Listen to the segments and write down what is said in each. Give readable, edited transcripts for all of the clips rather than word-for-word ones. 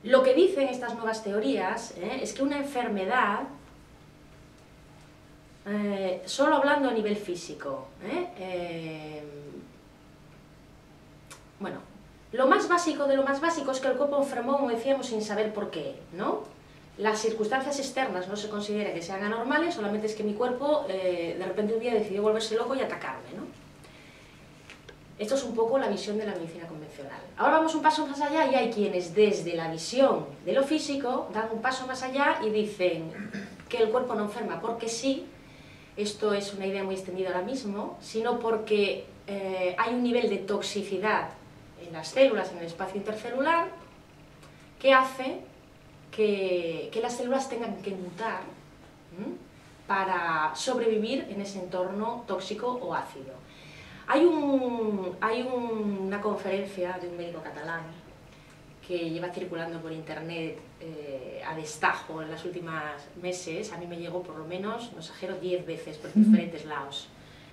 Lo que dicen estas nuevas teorías es que una enfermedad, solo hablando a nivel físico, bueno, lo más básico de lo más básico es que el cuerpo enfermó, como decíamos, sin saber por qué, ¿no? Las circunstancias externas no se considera que sean anormales, solamente es que mi cuerpo de repente un día decidió volverse loco y atacarme, ¿no? Esto es un poco la visión de la medicina convencional. Ahora vamos un paso más allá y hay quienes desde la visión de lo físico dan un paso más allá y dicen que el cuerpo no enferma porque sí, esto es una idea muy extendida ahora mismo, sino porque hay un nivel de toxicidad en las células, en el espacio intercelular, que hace que las células tengan que mutar para sobrevivir en ese entorno tóxico o ácido. Hay una conferencia de un médico catalán que lleva circulando por internet a destajo en los últimos meses. A mí me llegó por lo menos, no exagero, 10 veces por diferentes lados.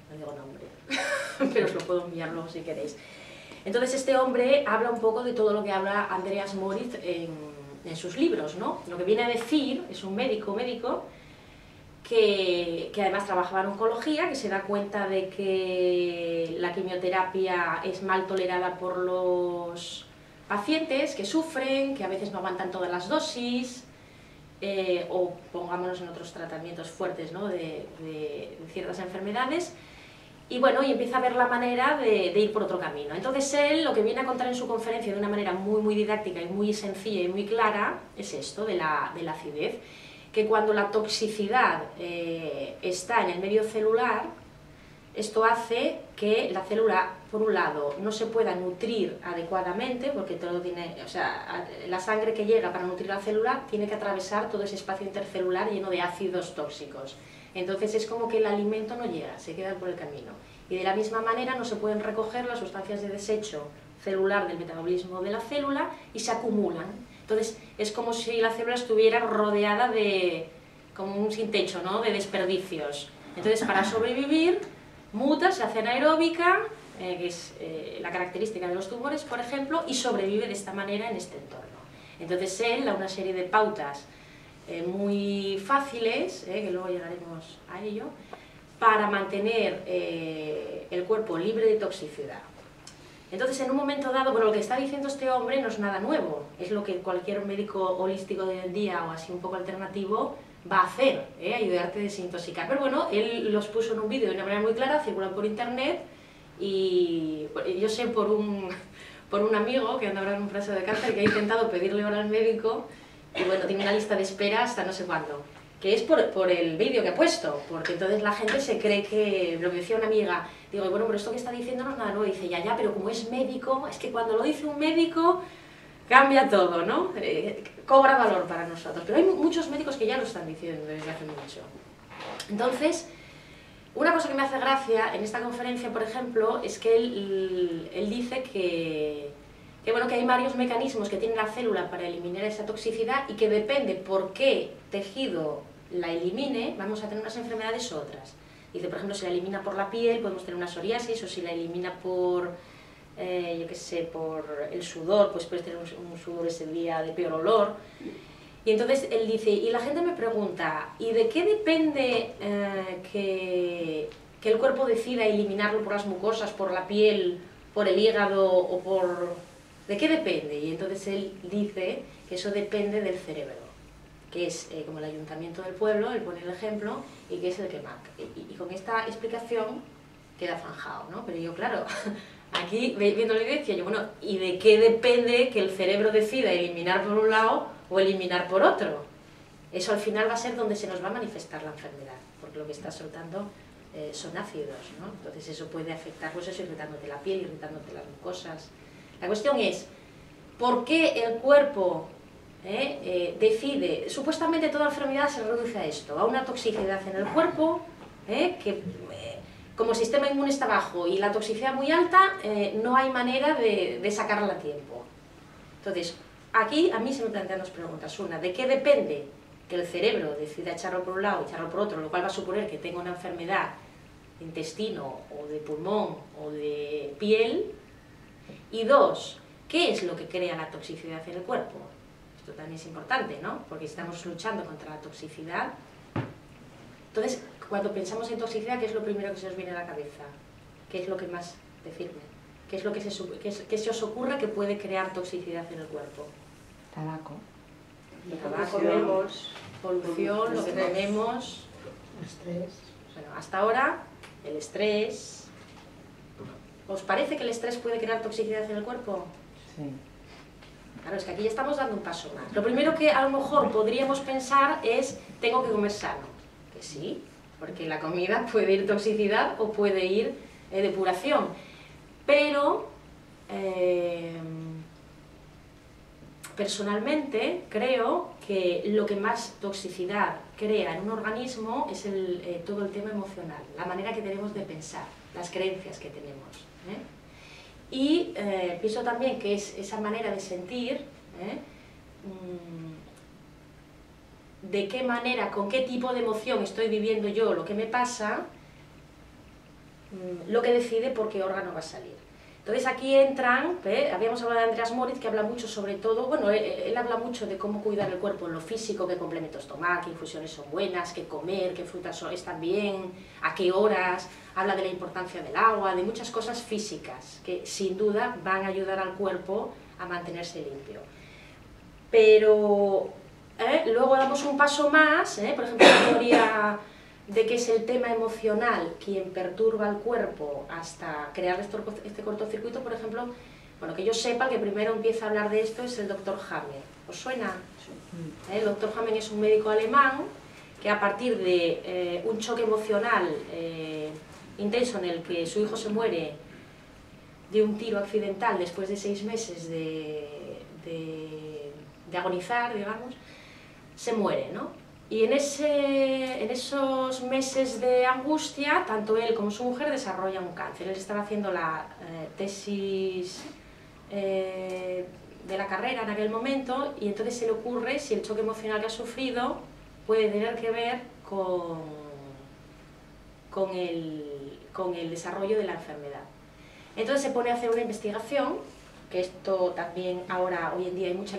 No digo nombre, pero os lo puedo enviar luego si queréis. Entonces este hombre habla un poco de todo lo que habla Andreas Moritz en sus libros, ¿no? Lo que viene a decir, es un médico que además trabajaba en oncología, que se da cuenta de que la quimioterapia es mal tolerada por los pacientes, que sufren, que a veces no aguantan todas las dosis, o pongámonos en otros tratamientos fuertes, ¿no? de ciertas enfermedades, y bueno, y empieza a ver la manera de ir por otro camino. Entonces él lo que viene a contar en su conferencia de una manera muy didáctica y muy sencilla y muy clara es esto de la acidez, que cuando la toxicidad está en el medio celular, esto hace que la célula, por un lado, no se pueda nutrir adecuadamente, porque todo tiene, o sea, la sangre que llega para nutrir la célula tiene que atravesar todo ese espacio intercelular lleno de ácidos tóxicos. Entonces es como que el alimento no llega, se queda por el camino. Y de la misma manera no se pueden recoger las sustancias de desecho celular del metabolismo de la célula y se acumulan. Entonces es como si la célula estuviera rodeada de, como un sin techo, ¿no? De desperdicios. Entonces para sobrevivir muta, se hace anaeróbica, que es la característica de los tumores, por ejemplo, y sobrevive de esta manera en este entorno. Entonces él da una serie de pautas muy fáciles, que luego llegaremos a ello, para mantener el cuerpo libre de toxicidad. Entonces, en un momento dado, bueno, lo que está diciendo este hombre no es nada nuevo, es lo que cualquier médico holístico de hoy en día, o así un poco alternativo, va a hacer, ayudarte a desintoxicar. Pero bueno, él los puso en un vídeo de una manera muy clara, circulan por internet, y yo sé por un amigo que anda ahora en un proceso de cáncer que ha intentado pedirle hora al médico, y bueno, tiene una lista de espera hasta no sé cuándo, que es por el vídeo que ha puesto, porque entonces la gente se cree que, lo que decía una amiga, digo, bueno, pero esto que está diciendo no es nada nuevo, dice, ya, pero como es médico, es que cuando lo dice un médico cambia todo, ¿no? Cobra valor para nosotros, pero hay muchos médicos que ya lo están diciendo desde hace mucho. Entonces, una cosa que me hace gracia en esta conferencia, por ejemplo, es que él dice que bueno, que hay varios mecanismos que tiene la célula para eliminar esa toxicidad y que depende por qué tejido la elimine, vamos a tener unas enfermedades u otras. Dice, por ejemplo, si la elimina por la piel, podemos tener una psoriasis, o si la elimina por, yo qué sé, por el sudor, pues puedes tener un sudor ese día de peor olor. Y entonces él dice, y la gente me pregunta, ¿y de qué depende que el cuerpo decida eliminarlo por las mucosas, por la piel, por el hígado o por... ¿De qué depende? Y entonces él dice que eso depende del cerebro, que es como el ayuntamiento del pueblo, él pone el ejemplo, y que es el que marca. Y con esta explicación queda zanjado, ¿no? Pero yo, claro, aquí viendo la idea decía yo, bueno, ¿y de qué depende que el cerebro decida eliminar por un lado o eliminar por otro? Eso al final va a ser donde se nos va a manifestar la enfermedad, porque lo que está soltando son ácidos, ¿no? Entonces eso puede afectar, pues eso, irritándote la piel, irritándote las mucosas. La cuestión es, ¿por qué el cuerpo decide? Supuestamente toda enfermedad se reduce a esto, a una toxicidad en el cuerpo, que como el sistema inmune está bajo y la toxicidad muy alta, no hay manera de sacarla a tiempo. Entonces, aquí a mí se me plantean dos preguntas. Una, ¿de qué depende que el cerebro decida echarlo por un lado y echarlo por otro, lo cual va a suponer que tenga una enfermedad de intestino, o de pulmón, o de piel? Y dos, ¿qué es lo que crea la toxicidad en el cuerpo? Esto también es importante, ¿no? Porque estamos luchando contra la toxicidad. Entonces, cuando pensamos en toxicidad, ¿qué es lo primero que se nos viene a la cabeza? ¿Qué es lo que más decirme? ¿Qué es lo que se os ocurre que puede crear toxicidad en el cuerpo? Tabaco. Lo que comemos, polución, lo que comemos... Estrés. Bueno, hasta ahora, el estrés... ¿Os parece que el estrés puede crear toxicidad en el cuerpo? Sí. Claro, es que aquí ya estamos dando un paso más. Lo primero que a lo mejor podríamos pensar es, tengo que comer sano. Que sí, porque la comida puede ir toxicidad o puede ir depuración. Pero, personalmente, creo que lo que más toxicidad crea en un organismo es todo el tema emocional, la manera que tenemos de pensar, las creencias que tenemos. Y pienso también que es esa manera de sentir, de qué manera, con qué tipo de emoción estoy viviendo yo lo que me pasa, lo que decide por qué órgano va a salir. Entonces aquí entran, habíamos hablado de Andreas Moritz, que habla mucho sobre todo, bueno, él habla mucho de cómo cuidar el cuerpo en lo físico, qué complementos tomar, qué infusiones son buenas, qué comer, qué frutas están bien, a qué horas, habla de la importancia del agua, de muchas cosas físicas, que sin duda van a ayudar al cuerpo a mantenerse limpio. Pero luego damos un paso más, por ejemplo, la teoría de que es el tema emocional quien perturba al cuerpo hasta crear este cortocircuito, por ejemplo, bueno, que yo sepa, el que primero empieza a hablar de esto es el Dr. Hammel. ¿Os suena? Sí. El Dr. Hammel es un médico alemán que a partir de un choque emocional intenso en el que su hijo se muere de un tiro accidental después de 6 meses de agonizar, digamos, se muere, ¿no? Y en esos meses de angustia, tanto él como su mujer desarrollan un cáncer. Él estaba haciendo la tesis de la carrera en aquel momento y entonces se le ocurre si el choque emocional que ha sufrido puede tener que ver con el desarrollo de la enfermedad. Entonces se pone a hacer una investigación, que esto también ahora, hoy en día, hay mucha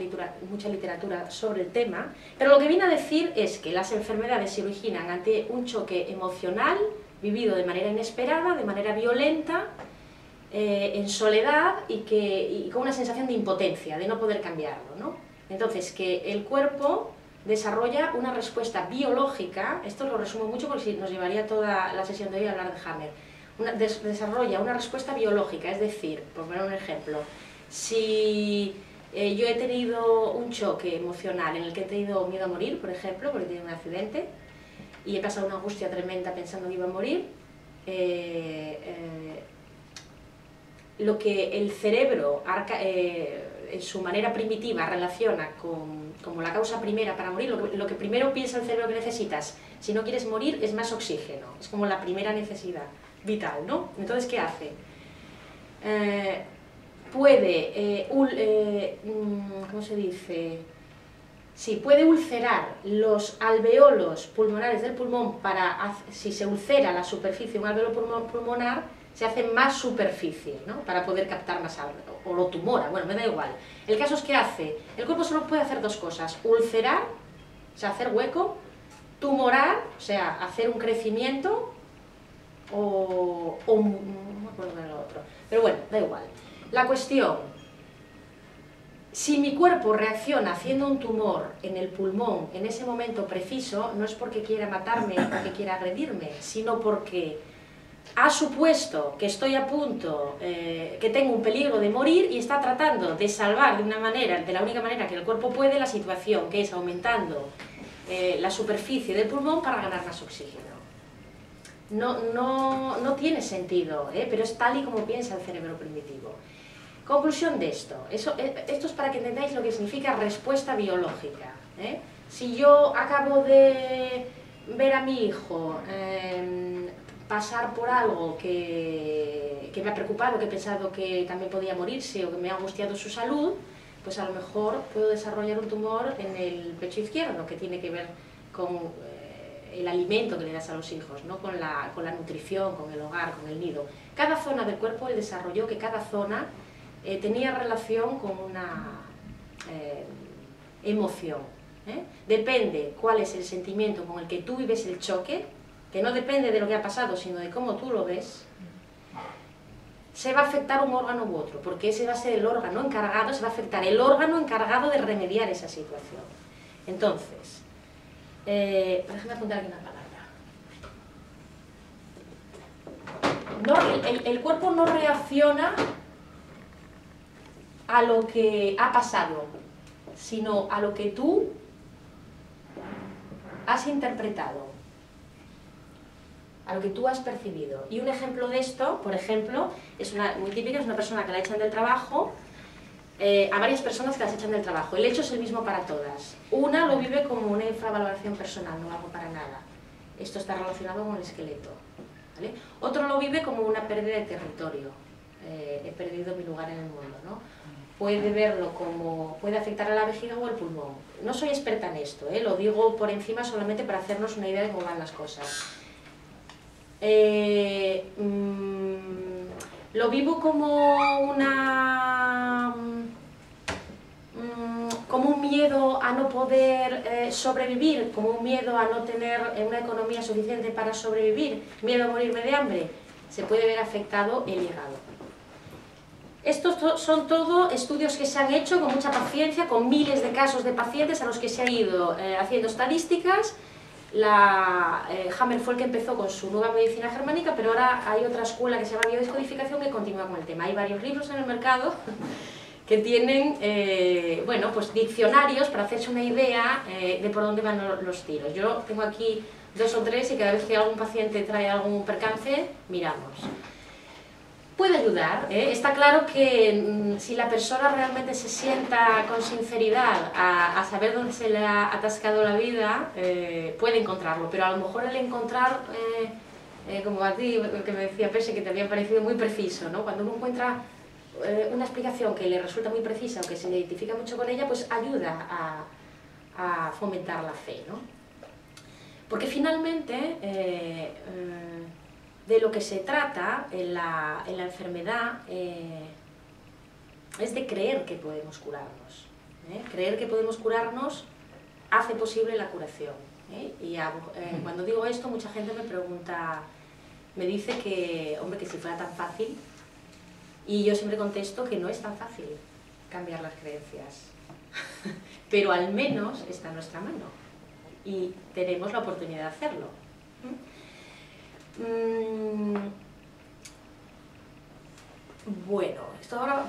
literatura sobre el tema, pero lo que viene a decir es que las enfermedades se originan ante un choque emocional vivido de manera inesperada, de manera violenta, en soledad y con una sensación de impotencia, de no poder cambiarlo, ¿no? Entonces, que el cuerpo desarrolla una respuesta biológica, esto lo resumo mucho porque nos llevaría toda la sesión de hoy a hablar de Hammer, desarrolla una respuesta biológica, es decir, por poner un ejemplo, si yo he tenido un choque emocional en el que he tenido miedo a morir, por ejemplo, porque he tenido un accidente, y he pasado una angustia tremenda pensando que iba a morir, lo que el cerebro, en su manera primitiva, relaciona como la causa primera para morir, lo que primero piensa el cerebro que necesitas, si no quieres morir, es más oxígeno, es como la primera necesidad vital, ¿no? Entonces, ¿qué hace? Puede, ¿cómo se dice? Sí, puede ulcerar los alveolos pulmonares del pulmón si se ulcera la superficie de un alveolo pulmonar, se hace más superficie, ¿no? Para poder captar más algo, o lo tumora, bueno, me da igual. El caso es que hace, el cuerpo solo puede hacer 2 cosas, ulcerar, o sea, hacer hueco, tumorar, o sea, hacer un crecimiento, no me acuerdo de lo otro, pero bueno, da igual. La cuestión, si mi cuerpo reacciona haciendo un tumor en el pulmón en ese momento preciso, no es porque quiera matarme o porque quiera agredirme, sino porque ha supuesto que estoy a punto, que tengo un peligro de morir y está tratando de salvar de la única manera que el cuerpo puede la situación, que es aumentando la superficie del pulmón para ganar más oxígeno. No tiene sentido, pero es tal y como piensa el cerebro primitivo. Conclusión de esto. Esto es para que entendáis lo que significa respuesta biológica. Si yo acabo de ver a mi hijo pasar por algo que me ha preocupado, que he pensado que también podía morirse o que me ha angustiado su salud, pues a lo mejor puedo desarrollar un tumor en el pecho izquierdo, que tiene que ver con el alimento que le das a los hijos, ¿no? con la nutrición, con el hogar, con el nido. Cada zona del cuerpo, él desarrolló que cada zona tenía relación con emoción. Depende cuál es el sentimiento con el que tú vives el choque, que no depende de lo que ha pasado, sino de cómo tú lo ves, se va a afectar un órgano u otro, porque ese va a ser el órgano encargado, se va a afectar el órgano encargado de remediar esa situación. Entonces, déjame apuntar aquí una palabra. El cuerpo no reacciona a lo que ha pasado, sino a lo que tú has interpretado, a lo que tú has percibido. Y un ejemplo de esto, por ejemplo, es muy típica, es una persona que la echan del trabajo, a varias personas que las echan del trabajo. El hecho es el mismo para todas. Una lo vive como una infravaloración personal, no hago para nada. Esto está relacionado con el esqueleto, ¿vale? Otro lo vive como una pérdida de territorio. He perdido mi lugar en el mundo, ¿no? Puede verlo como, puede afectar a la vejiga o al pulmón. No soy experta en esto, lo digo por encima solamente para hacernos una idea de cómo van las cosas. Lo vivo como como un miedo a no poder sobrevivir, como un miedo a no tener una economía suficiente para sobrevivir, miedo a morirme de hambre. Se puede ver afectado el hígado. Estos son todo estudios que se han hecho con mucha paciencia, con miles de casos de pacientes a los que se ha ido haciendo estadísticas. Hammer fue el que empezó con su nueva medicina germánica, pero ahora hay otra escuela que se llama biodescodificación que continúa con el tema. Hay varios libros en el mercado que tienen bueno, pues diccionarios para hacerse una idea de por dónde van los tiros. Yo tengo aquí 2 o 3 y cada vez que algún paciente trae algún percance, miramos. Puede ayudar, está claro que si la persona realmente se sienta con sinceridad a saber dónde se le ha atascado la vida, puede encontrarlo, pero a lo mejor el encontrar, como a ti, que me decía Pese, que te había parecido muy preciso, ¿no? Cuando uno encuentra una explicación que le resulta muy precisa o que se identifica mucho con ella, pues ayuda a fomentar la fe, ¿no? Porque finalmente de lo que se trata en la enfermedad es de creer que podemos curarnos. Creer que podemos curarnos hace posible la curación. Y cuando digo esto, mucha gente me pregunta, me dice que, hombre, que si fuera tan fácil, y yo siempre contesto que no es tan fácil cambiar las creencias, pero al menos está en nuestra mano y tenemos la oportunidad de hacerlo. Bueno, esto ahora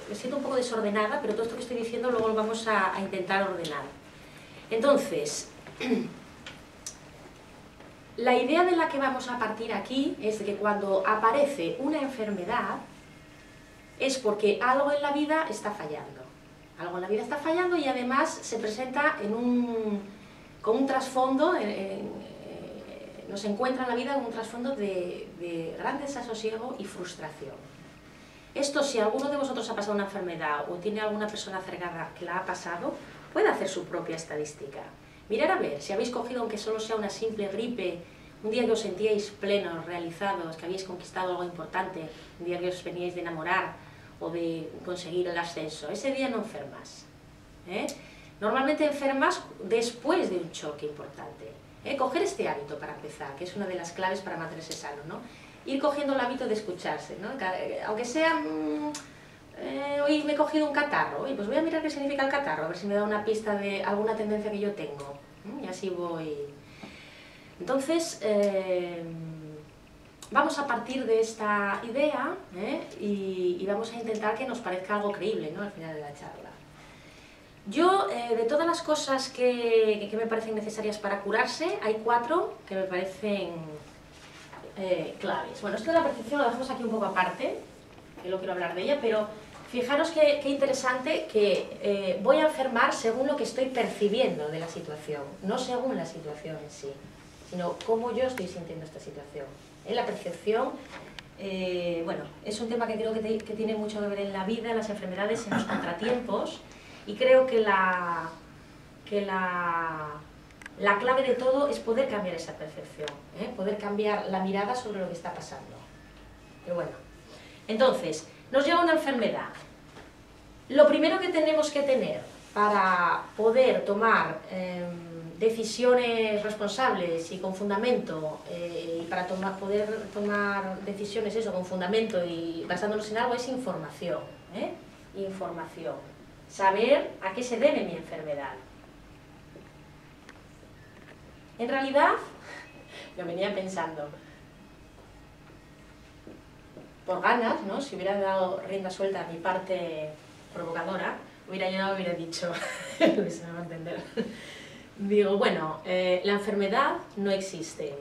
me siento un poco desordenada, pero todo esto que estoy diciendo luego lo vamos a intentar ordenar. Entonces, la idea de la que vamos a partir aquí es de que cuando aparece una enfermedad es porque algo en la vida está fallando. Algo en la vida está fallando y además se presenta con un trasfondo, nos encuentra en la vida con un trasfondo de gran desasosiego y frustración. Esto, si alguno de vosotros ha pasado una enfermedad o tiene alguna persona cercana que la ha pasado, puede hacer su propia estadística. Mirar a ver si habéis cogido, aunque solo sea una simple gripe, un día que os sentíais plenos, realizados, que habéis conquistado algo importante, un día que os veníais de enamorar o de conseguir el ascenso. Ese día no enfermas. Normalmente enfermas después de un choque importante. Coger este hábito para empezar, que es una de las claves para mantenerse sano, ¿no? Ir cogiendo el hábito de escucharse, ¿no? Aunque sea, hoy me he cogido un catarro, y pues voy a mirar qué significa el catarro, a ver si me da una pista de alguna tendencia que yo tengo, y así voy. Entonces, vamos a partir de esta idea y vamos a intentar que nos parezca algo creíble, ¿no? Al final de la charla. Yo, de todas las cosas que me parecen necesarias para curarse, hay 4 que me parecen claves. Bueno, esto de la percepción lo dejamos aquí un poco aparte, que no quiero hablar de ella, pero fijaros qué interesante que voy a enfermar según lo que estoy percibiendo de la situación, no según la situación en sí, sino cómo yo estoy sintiendo esta situación. La percepción, bueno, es un tema que creo que tiene mucho que ver en la vida, en las enfermedades, en los contratiempos, y creo que la clave de todo es poder cambiar esa percepción, poder cambiar la mirada sobre lo que está pasando. Pero bueno, entonces, nos llega una enfermedad. Lo primero que tenemos que tener para poder tomar decisiones responsables y con fundamento, y para poder tomar decisiones con fundamento y basándonos en algo, es información, información. Saber a qué se debe mi enfermedad. En realidad, lo venía pensando, por ganas, ¿no? Si hubiera dado rienda suelta a mi parte provocadora, hubiera llegado y hubiera dicho, se me va a entender. Digo, bueno, la enfermedad no existe.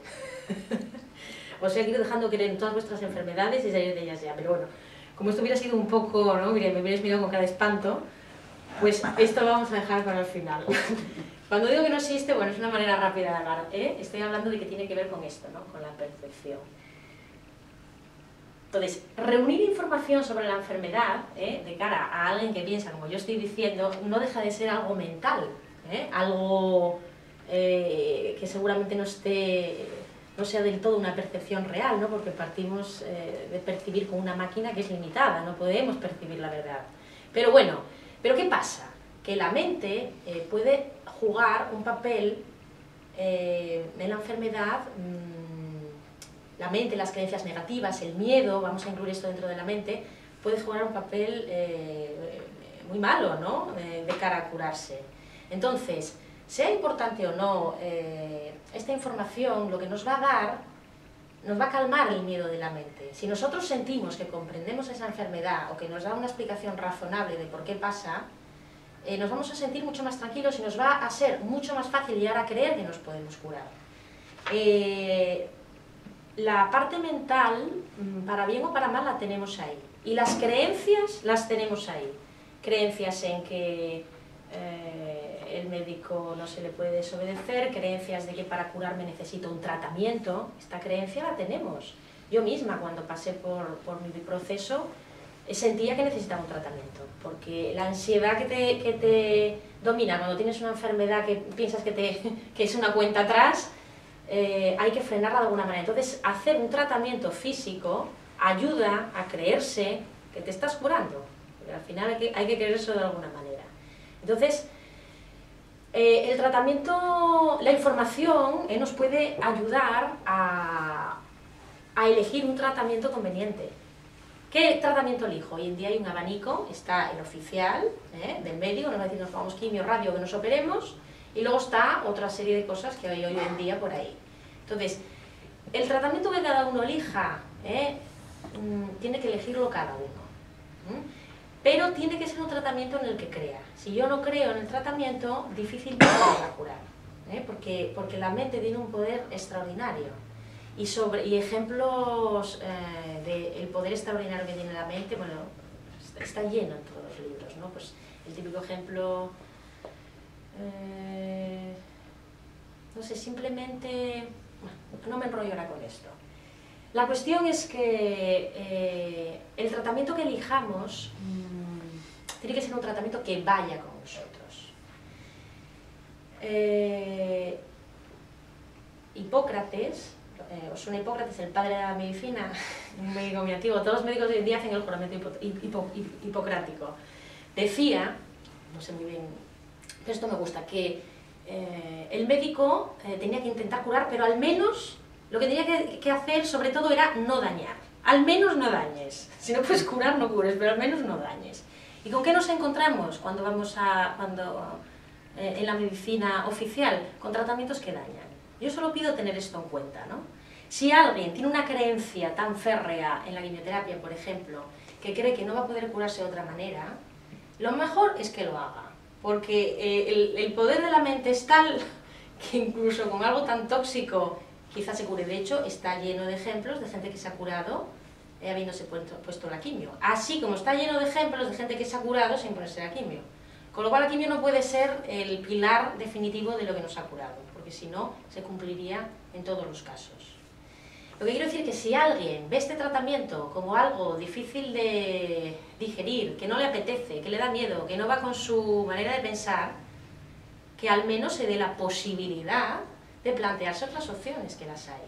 Os he ido dejando creer en todas vuestras enfermedades y salir de ellas ya, pero bueno, como esto hubiera sido un poco, ¿no? Me hubierais mirado con cara de espanto, pues esto lo vamos a dejar para el final. Cuando digo que no existe, bueno, es una manera rápida de hablar, estoy hablando de que tiene que ver con esto, ¿no? Con la percepción. Entonces, reunir información sobre la enfermedad, de cara a alguien que piensa, como yo estoy diciendo, no deja de ser algo mental, algo que seguramente no sea del todo una percepción real, ¿no? Porque partimos de percibir con una máquina que es limitada, no podemos percibir la verdad. Pero bueno, ¿pero qué pasa? Que la mente puede jugar un papel en la enfermedad. La mente, las creencias negativas, el miedo, vamos a incluir esto dentro de la mente, puede jugar un papel muy malo, ¿no? De cara a curarse. Entonces, sea importante o no, esta información lo que nos va a dar, nos va a calmar el miedo de la mente. Si nosotros sentimos que comprendemos esa enfermedad o que nos da una explicación razonable de por qué pasa, nos vamos a sentir mucho más tranquilos y nos va a ser mucho más fácil llegar a creer que nos podemos curar. La parte mental, para bien o para mal, la tenemos ahí. Y las creencias las tenemos ahí. Creencias en que el médico no se le puede desobedecer, creencias de que para curarme necesito un tratamiento. Esta creencia la tenemos. Yo misma, cuando pasé por mi proceso, sentía que necesitaba un tratamiento. Porque la ansiedad que te domina cuando tienes una enfermedad que piensas que es una cuenta atrás, hay que frenarla de alguna manera. Entonces, hacer un tratamiento físico ayuda a creerse que te estás curando. Porque al final hay que creer eso de alguna manera. Entonces, el tratamiento, la información nos puede ayudar a elegir un tratamiento conveniente. ¿Qué tratamiento elijo? Hoy en día hay un abanico, está el oficial del médico, nos va a decir nos pongamos quimio, radio, que nos operemos, y luego está otra serie de cosas que hay hoy en día por ahí. Entonces, el tratamiento que cada uno elija, tiene que elegirlo cada uno. Pero tiene que ser un tratamiento en el que crea. Si yo no creo en el tratamiento, difícilmente me voy a curar. Porque la mente tiene un poder extraordinario. Y ejemplos del poder extraordinario que tiene la mente, bueno, está lleno en todos los libros, ¿no? Pues el típico ejemplo, no sé, simplemente, bueno, no me enrollo ahora con esto. La cuestión es que el tratamiento que elijamos tiene que ser un tratamiento que vaya con nosotros. Hipócrates, os suena Hipócrates, el padre de la medicina, un médico muy antiguo, todos los médicos de hoy en día hacen el juramento hipocrático. Decía, no sé muy bien, pero esto me gusta, que el médico tenía que intentar curar, pero al menos lo que tenía que hacer sobre todo era no dañar. Al menos no dañes. Si no puedes curar, no cures, pero al menos no dañes. ¿Y con qué nos encontramos cuando en la medicina oficial? Con tratamientos que dañan. Yo solo pido tener esto en cuenta, ¿no? Si alguien tiene una creencia tan férrea en la quimioterapia, por ejemplo, que cree que no va a poder curarse de otra manera, lo mejor es que lo haga. Porque el poder de la mente es tal que incluso con algo tan tóxico quizás se cure. De hecho, está lleno de ejemplos de gente que se ha curado habiéndose puesto la quimio. Así como está lleno de ejemplos de gente que se ha curado sin ponerse la quimio. Con lo cual la quimio no puede ser el pilar definitivo de lo que nos ha curado, porque si no, se cumpliría en todos los casos. Lo que quiero decir es que si alguien ve este tratamiento como algo difícil de digerir, que no le apetece, que le da miedo, que no va con su manera de pensar, que al menos se dé la posibilidad de plantearse otras opciones, que las hay,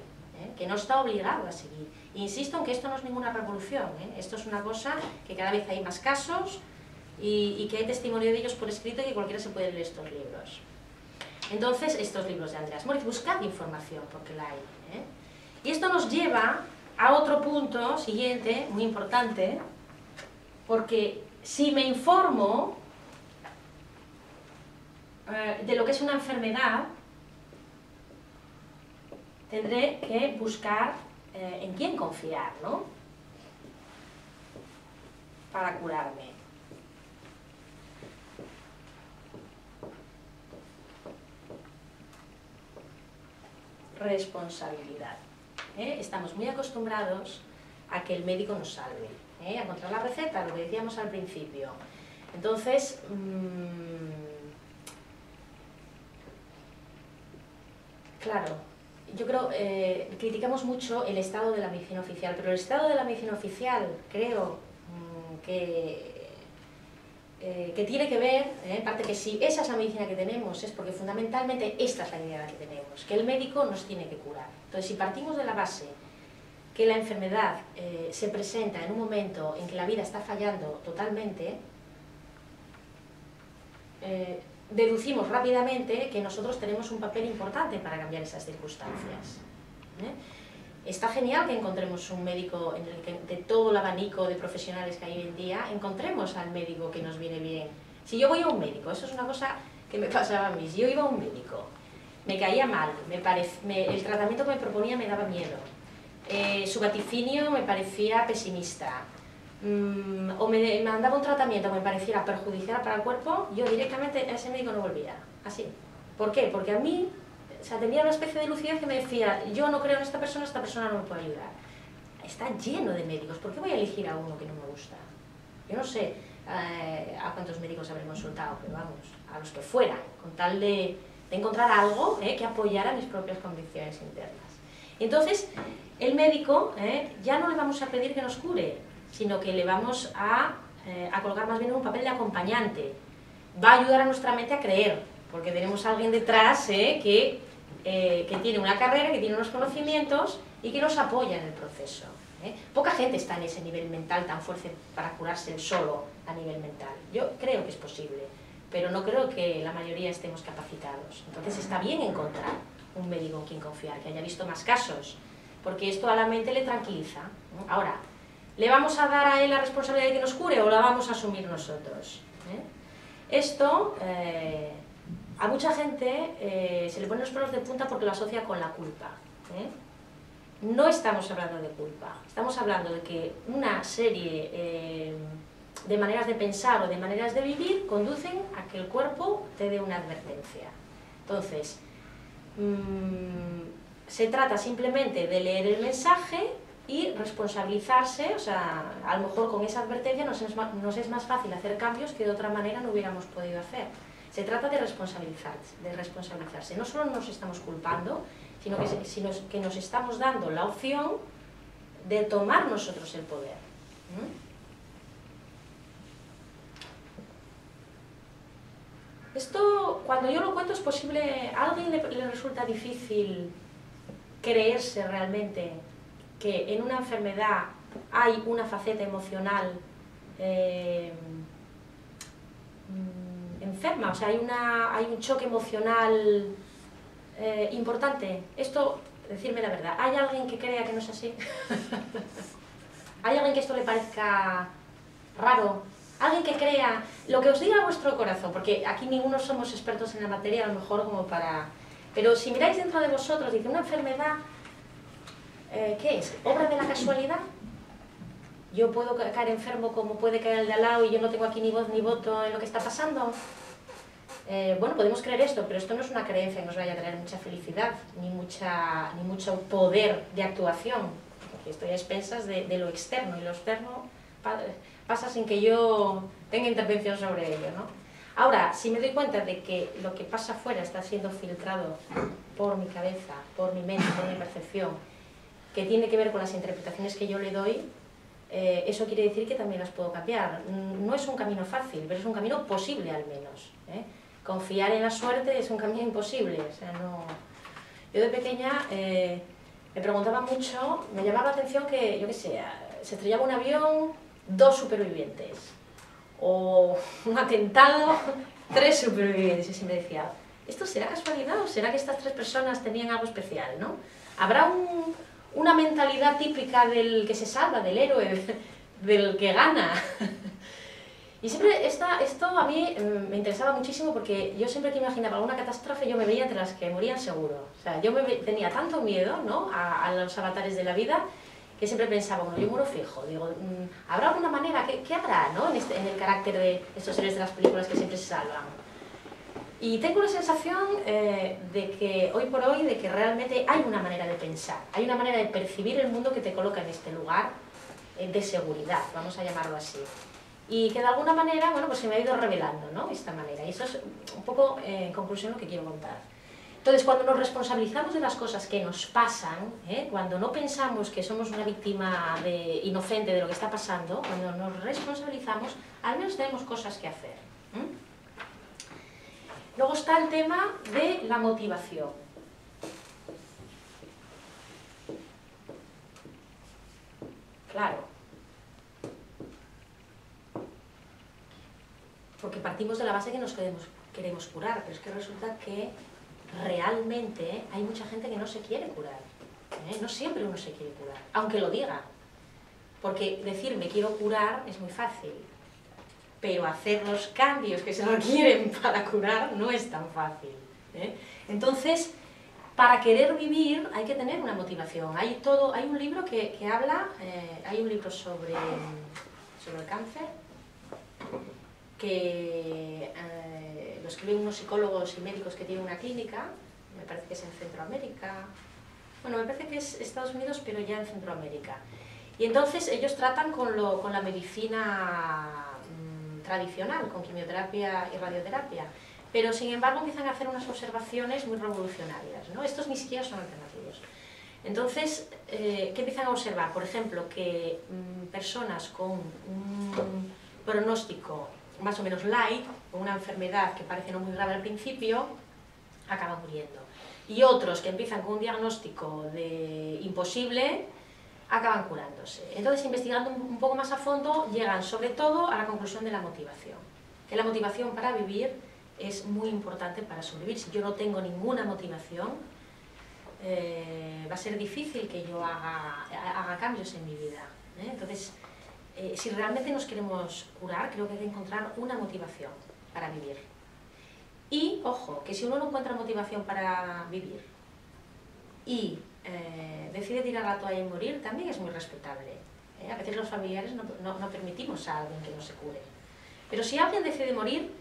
que no está obligado a seguir. Insisto en que esto no es ninguna revolución, esto es una cosa que cada vez hay más casos, y que hay testimonio de ellos por escrito y que cualquiera se puede leer estos libros. Entonces, estos libros de Andreas Moritz, buscad información porque la hay. Y esto nos lleva a otro punto siguiente, muy importante, porque si me informo de lo que es una enfermedad, tendré que buscar en quién confiar, ¿no? Para curarme. Responsabilidad. Estamos muy acostumbrados a que el médico nos salve, a encontrar la receta, lo que decíamos al principio. Entonces, claro, yo creo, criticamos mucho el estado de la medicina oficial, pero el estado de la medicina oficial creo que tiene que ver, parte que si esa es la medicina que tenemos, es porque fundamentalmente esta es la idea que tenemos, que el médico nos tiene que curar. Entonces, si partimos de la base que la enfermedad se presenta en un momento en que la vida está fallando totalmente, deducimos rápidamente que nosotros tenemos un papel importante para cambiar esas circunstancias. Está genial que encontremos un médico en el que, de todo el abanico de profesionales que hay hoy en día, encontremos al médico que nos viene bien. Si yo voy a un médico, eso es una cosa que me pasaba a mí, si yo iba a un médico, me caía mal, el tratamiento que me proponía me daba miedo, su vaticinio me parecía pesimista, o me mandaba un tratamiento que me pareciera perjudicial para el cuerpo, yo directamente a ese médico no volvía, así. ¿Por qué? Porque a mí, o sea, tenía una especie de lucidez que me decía, yo no creo en esta persona no me puede ayudar. Está lleno de médicos, ¿por qué voy a elegir a uno que no me gusta? Yo no sé a cuántos médicos habremos soltado, pero vamos, a los que fueran, con tal de encontrar algo que apoyara mis propias convicciones internas. Y entonces, el médico ya no le vamos a pedir que nos cure, sino que le vamos a colocar más bien un papel de acompañante. Va a ayudar a nuestra mente a creer, porque tenemos a alguien detrás que tiene una carrera, que tiene unos conocimientos y que nos apoya en el proceso. Poca gente está en ese nivel mental tan fuerte para curarse solo a nivel mental. Yo creo que es posible, pero no creo que la mayoría estemos capacitados. Entonces está bien encontrar un médico en quien confiar, que haya visto más casos, porque esto a la mente le tranquiliza, ¿no? Ahora, ¿le vamos a dar a él la responsabilidad de que nos cure o la vamos a asumir nosotros? Esto, a mucha gente se le ponen los pelos de punta porque lo asocia con la culpa. No estamos hablando de culpa, estamos hablando de que una serie de maneras de pensar o de maneras de vivir conducen a que el cuerpo te dé una advertencia. Entonces, se trata simplemente de leer el mensaje y responsabilizarse, o sea, a lo mejor con esa advertencia nos es más fácil hacer cambios que de otra manera no hubiéramos podido hacer. Se trata de responsabilizarse. No solo nos estamos culpando, sino que nos estamos dando la opción de tomar nosotros el poder. Esto, cuando yo lo cuento, es posible, a alguien le resulta difícil creerse realmente que en una enfermedad hay una faceta emocional enferma, o sea, hay un choque emocional importante. Esto, decirme la verdad, ¿hay alguien que crea que no es así? ¿Hay alguien que esto le parezca raro? ¿Alguien que crea lo que os diga vuestro corazón? Porque aquí ninguno somos expertos en la materia, a lo mejor como para... Pero si miráis dentro de vosotros, dice, una enfermedad, ¿qué es? ¿Obra de la casualidad? Yo puedo caer enfermo como puede caer el de al lado y yo no tengo aquí ni voz ni voto en lo que está pasando. Bueno, podemos creer esto, pero esto no es una creencia que nos vaya a traer mucha felicidad, ni mucho poder de actuación, porque estoy a expensas de lo externo, y lo externo pasa sin que yo tenga intervención sobre ello, ¿no? Ahora, si me doy cuenta de que lo que pasa afuera está siendo filtrado por mi cabeza, por mi mente, por mi percepción, que tiene que ver con las interpretaciones que yo le doy, eso quiere decir que también las puedo cambiar. No es un camino fácil, pero es un camino posible al menos. Confiar en la suerte es un camino imposible. O sea, no... Yo de pequeña me preguntaba mucho, me llamaba la atención que, yo qué sé, se estrellaba un avión, 2 supervivientes. o un atentado, 3 supervivientes. Y siempre decía, ¿esto será casualidad o será que estas 3 personas tenían algo especial, ¿no? ¿Habrá una mentalidad típica del que se salva, del héroe, del que gana? Y siempre esto a mí me interesaba muchísimo porque yo siempre que imaginaba alguna catástrofe yo me veía entre las que morían seguro. O sea, yo tenía tanto miedo, ¿no?, a los avatares de la vida, que siempre pensaba, bueno, yo muero fijo. Digo, ¿habrá alguna manera? ¿Qué habrá, ¿no?, en el carácter de estos seres de las películas que siempre se salvan? Y tengo la sensación de que hoy por hoy, de que realmente hay una manera de pensar, hay una manera de percibir el mundo que te coloca en este lugar de seguridad, vamos a llamarlo así. Y que de alguna manera, bueno, pues se me ha ido revelando, ¿no?, esta manera. Y eso es un poco, en conclusión, lo que quiero contar. Entonces, cuando nos responsabilizamos de las cosas que nos pasan, cuando no pensamos que somos una víctima inocente de lo que está pasando, cuando nos responsabilizamos, al menos tenemos cosas que hacer. Luego está el tema de la motivación. Claro. Porque partimos de la base que nos queremos curar, pero es que resulta que realmente hay mucha gente que no se quiere curar. No siempre uno se quiere curar, aunque lo diga. Porque decir me quiero curar es muy fácil, pero hacer los cambios que se requieren para curar no es tan fácil. Entonces, para querer vivir hay que tener una motivación. Hay un libro que habla, hay un libro sobre el cáncer, que lo escriben unos psicólogos y médicos que tienen una clínica, me parece que es en Centroamérica, bueno, me parece que es Estados Unidos, pero ya en Centroamérica. Y entonces ellos tratan con la medicina tradicional, con quimioterapia y radioterapia, pero sin embargo empiezan a hacer unas observaciones muy revolucionarias, ¿no? Estos ni siquiera son alternativos. Entonces, ¿qué empiezan a observar? Por ejemplo, que personas con un pronóstico más o menos light, con una enfermedad que parece no muy grave al principio, acaban muriendo. Y otros que empiezan con un diagnóstico de imposible, acaban curándose. Entonces, investigando un poco más a fondo, llegan sobre todo a la conclusión de la motivación. Que la motivación para vivir es muy importante para sobrevivir. Si yo no tengo ninguna motivación, va a ser difícil que yo haga cambios en mi vida. Entonces, si realmente nos queremos curar, creo que hay que encontrar una motivación para vivir. Y, ojo, que si uno no encuentra motivación para vivir y decide tirar la toalla y morir, también es muy respetable. A veces los familiares no permitimos a alguien que no se cure. Pero si alguien decide morir,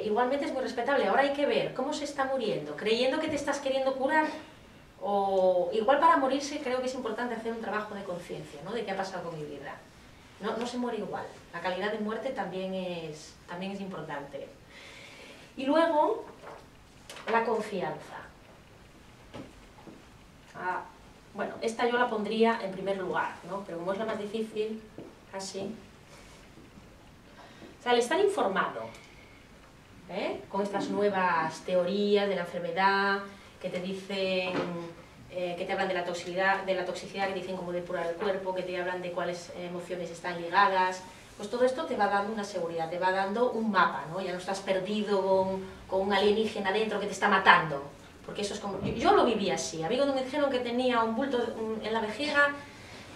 igualmente es muy respetable. Ahora hay que ver cómo se está muriendo, creyendo que te estás queriendo curar, o igual para morirse creo que es importante hacer un trabajo de conciencia, ¿no?, de qué ha pasado con mi vida. No se muere igual, la calidad de muerte también es importante. Y luego, la confianza. Bueno, esta yo la pondría en primer lugar, ¿no?, pero como es la más difícil, casi. O sea, el estar informado, con estas nuevas teorías de la enfermedad, que te dicen, que te hablan de la toxicidad, que dicen cómo depurar el cuerpo, que te hablan de cuáles emociones están ligadas, pues todo esto te va dando una seguridad, te va dando un mapa, ¿no? Ya no estás perdido con un alienígena dentro que te está matando, porque eso es como... Yo lo viví así. A mí cuando me dijeron que tenía un bulto en la vejiga,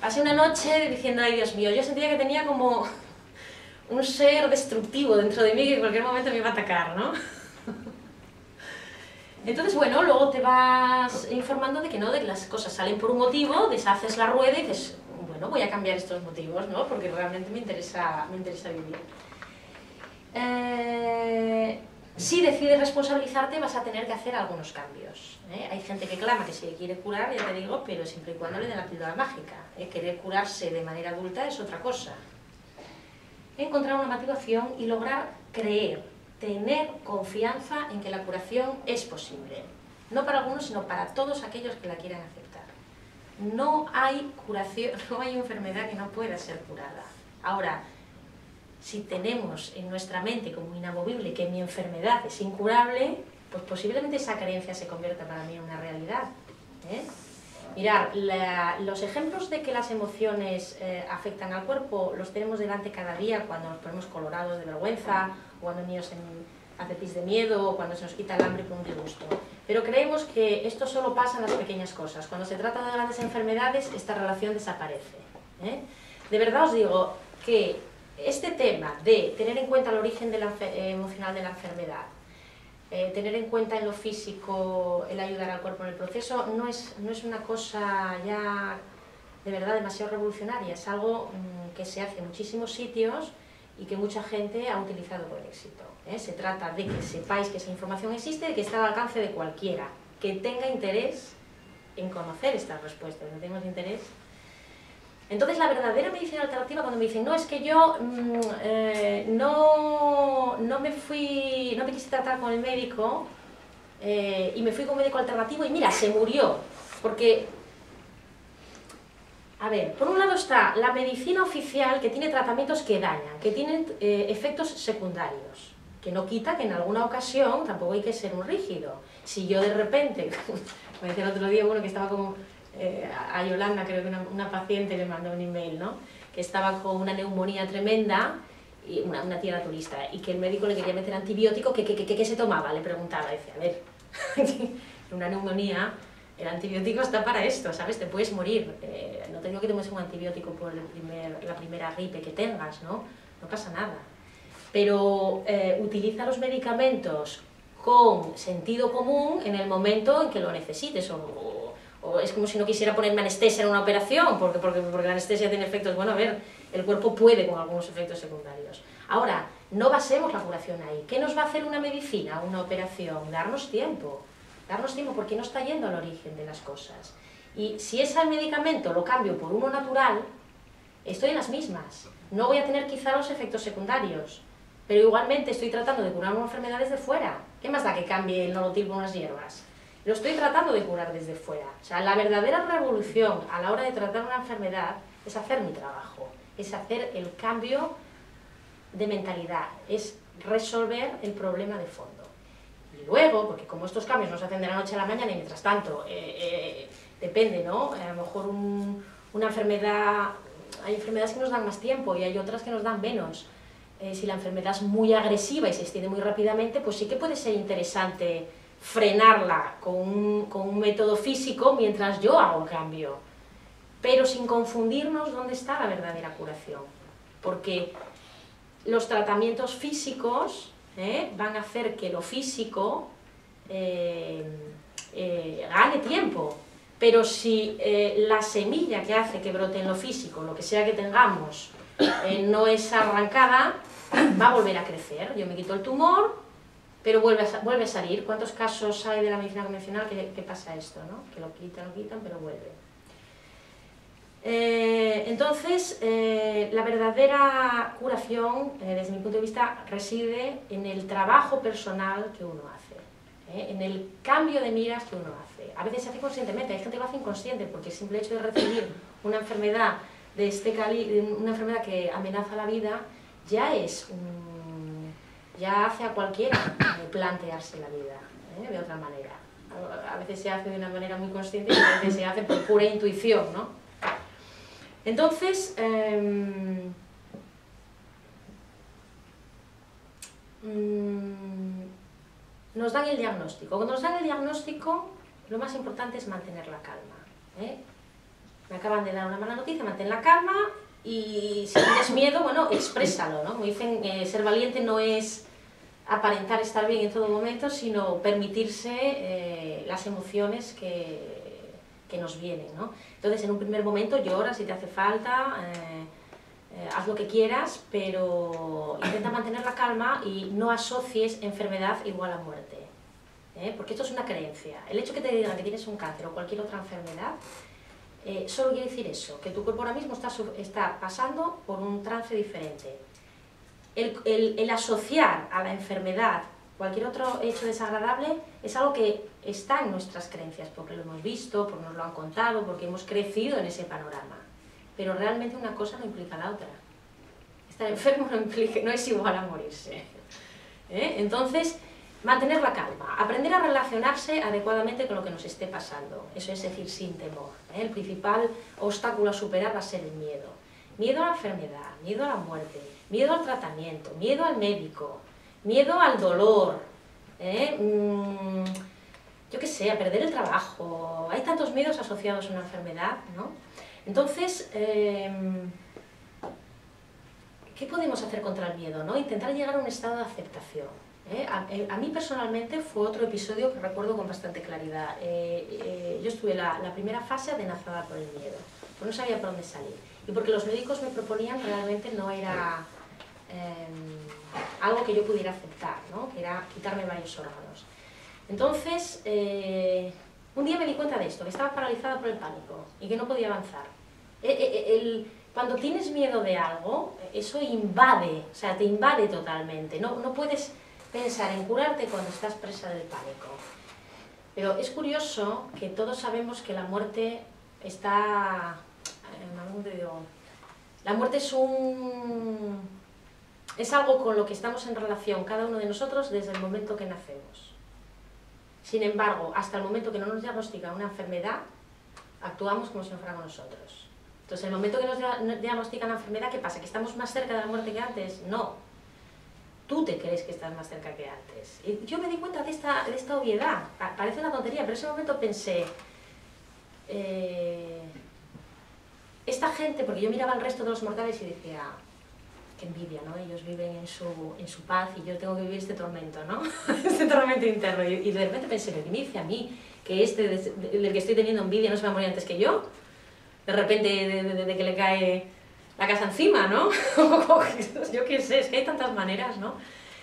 pasé una noche diciendo, ay Dios mío, yo sentía que tenía como un ser destructivo dentro de mí que en cualquier momento me iba a atacar, ¿no? Entonces, bueno, luego te vas informando de que no, de que las cosas salen por un motivo, deshaces la rueda y dices, bueno, voy a cambiar estos motivos, ¿no?, porque realmente me interesa vivir. Si decides responsabilizarte, vas a tener que hacer algunos cambios. Hay gente que clama que se quiere curar, ya te digo, pero siempre y cuando le den la píldora mágica. Querer curarse de manera adulta es otra cosa. Encontrar una motivación y lograr creer, tener confianza en que la curación es posible. No para algunos, sino para todos aquellos que la quieran aceptar. No hay curación, no hay enfermedad que no pueda ser curada. Ahora, si tenemos en nuestra mente como inamovible que mi enfermedad es incurable, pues posiblemente esa creencia se convierta para mí en una realidad. Mirar, los ejemplos de que las emociones afectan al cuerpo los tenemos delante cada día cuando nos ponemos colorados de vergüenza, o cuando niños hacen pis de miedo, o cuando se nos quita el hambre por un disgusto. Pero creemos que esto solo pasa en las pequeñas cosas. Cuando se trata de grandes enfermedades, esta relación desaparece. De verdad os digo que este tema de tener en cuenta el origen emocional de la enfermedad, tener en cuenta en lo físico el ayudar al cuerpo en el proceso, no es una cosa ya de verdad demasiado revolucionaria, es algo que se hace en muchísimos sitios y que mucha gente ha utilizado con éxito. Se trata de que sepáis que esa información existe y que está al alcance de cualquiera, que tenga interés en conocer estas respuestas, que tenemos interés. Entonces, la verdadera medicina alternativa, cuando me dicen, no, es que yo no me quise tratar con el médico y me fui con un médico alternativo y mira, se murió. Porque, a ver, por un lado está la medicina oficial, que tiene tratamientos que dañan, que tienen efectos secundarios, que no quita que en alguna ocasión tampoco hay que ser un rígido. Si yo de repente, me decía el otro día uno que estaba como... a Yolanda, creo que una paciente le mandó un email, ¿no? Que estaba con una neumonía tremenda, y una tía naturista, y que el médico le quería meter antibiótico, ¿qué se tomaba? Le preguntaba, decía, a ver, una neumonía, el antibiótico está para esto, ¿sabes? Te puedes morir, no te digo que tomes un antibiótico por la primera gripe que tengas, ¿no? No pasa nada. Pero utiliza los medicamentos con sentido común en el momento en que lo necesites, o es como si no quisiera ponerme anestesia en una operación, porque la anestesia tiene efectos, bueno, a ver, el cuerpo puede con algunos efectos secundarios. Ahora, no basemos la curación ahí. ¿Qué nos va a hacer una medicina, una operación? Darnos tiempo, porque no está yendo al origen de las cosas. Y si es al medicamento lo cambio por uno natural, estoy en las mismas. No voy a tener quizá los efectos secundarios, pero igualmente estoy tratando de curar una enfermedad desde fuera. ¿Qué más da que cambie el Nolotil por unas hierbas? Lo estoy tratando de curar desde fuera. O sea, la verdadera revolución a la hora de tratar una enfermedad es hacer mi trabajo, es hacer el cambio de mentalidad, es resolver el problema de fondo. Y luego, porque como estos cambios no se hacen de la noche a la mañana y mientras tanto, depende, ¿no? A lo mejor una enfermedad, hay enfermedades que nos dan más tiempo y hay otras que nos dan menos. Si la enfermedad es muy agresiva y se extiende muy rápidamente, pues sí que puede ser interesante frenarla con un método físico mientras yo hago el cambio, pero sin confundirnos dónde está la verdadera curación, porque los tratamientos físicos van a hacer que lo físico gane tiempo, pero si la semilla que hace que brote en lo físico, lo que sea que tengamos, no es arrancada, va a volver a crecer. Yo me quito el tumor, pero vuelve a salir. ¿Cuántos casos hay de la medicina convencional que pasa esto, ¿no? Que lo quitan, pero vuelve. Entonces, la verdadera curación, desde mi punto de vista, reside en el trabajo personal que uno hace, en el cambio de miras que uno hace. A veces se hace conscientemente, hay gente que lo hace inconsciente, porque el simple hecho de recibir una enfermedad de este una enfermedad que amenaza la vida, ya hace a cualquiera plantearse la vida de otra manera. A veces se hace de una manera muy consciente y a veces se hace por pura intuición, ¿no? Entonces, nos dan el diagnóstico. Cuando nos dan el diagnóstico, lo más importante es mantener la calma. Me acaban de dar una mala noticia, mantén la calma, y si tienes miedo, bueno, exprésalo, ¿no? Como dicen, ser valiente no es aparentar estar bien en todo momento, sino permitirse las emociones que nos vienen, ¿no? Entonces, en un primer momento llora si te hace falta, haz lo que quieras, pero intenta mantener la calma y no asocies enfermedad igual a muerte, porque esto es una creencia. El hecho que te digan que tienes un cáncer o cualquier otra enfermedad solo quiere decir eso, que tu cuerpo ahora mismo está pasando por un trance diferente. El asociar a la enfermedad cualquier otro hecho desagradable es algo que está en nuestras creencias, porque lo hemos visto, porque nos lo han contado, porque hemos crecido en ese panorama. Pero realmente una cosa no implica la otra. Estar enfermo no es igual a morirse. Entonces, Mantener la calma, aprender a relacionarse adecuadamente con lo que nos esté pasando, eso es decir, sin temor. El principal obstáculo a superar va a ser el miedo. Miedo a la enfermedad, miedo a la muerte, miedo al tratamiento, miedo al médico, miedo al dolor, yo qué sé, a perder el trabajo. Hay tantos miedos asociados a una enfermedad, ¿no? Entonces, ¿qué podemos hacer contra el miedo, ¿no? Intentar llegar a un estado de aceptación. A mí personalmente fue otro episodio que recuerdo con bastante claridad. Yo estuve la primera fase adenazada por el miedo, porque no sabía por dónde salir. Y porque los médicos me proponían realmente no era algo que yo pudiera aceptar, ¿no? Que era quitarme varios órganos. Entonces, un día me di cuenta de esto, que estaba paralizada por el pánico y que no podía avanzar. Cuando tienes miedo de algo, eso invade, o sea, te invade totalmente. No puedes pensar en curarte cuando estás presa del pánico. Pero es curioso que todos sabemos que la muerte está... La muerte es algo con lo que estamos en relación cada uno de nosotros desde el momento que nacemos. Sin embargo, hasta el momento que no nos diagnostica una enfermedad, actuamos como si no fuera con nosotros. Entonces, el momento que nos diagnostican la enfermedad, ¿qué pasa? ¿Que estamos más cerca de la muerte que antes? No. Tú te crees que estás más cerca que antes. Y yo me di cuenta de esta obviedad. Parece una tontería, pero en ese momento pensé... esta gente, porque yo miraba al resto de los mortales y decía... Qué envidia, ¿no? Ellos viven en su paz y yo tengo que vivir este tormento, ¿no? Este tormento interno. Y de repente pensé, ¿qué me dice a mí? Que del que estoy teniendo envidia no se va a morir antes que yo. De repente, de que le cae la casa encima, ¿no? Yo qué sé, es que hay tantas maneras, ¿no?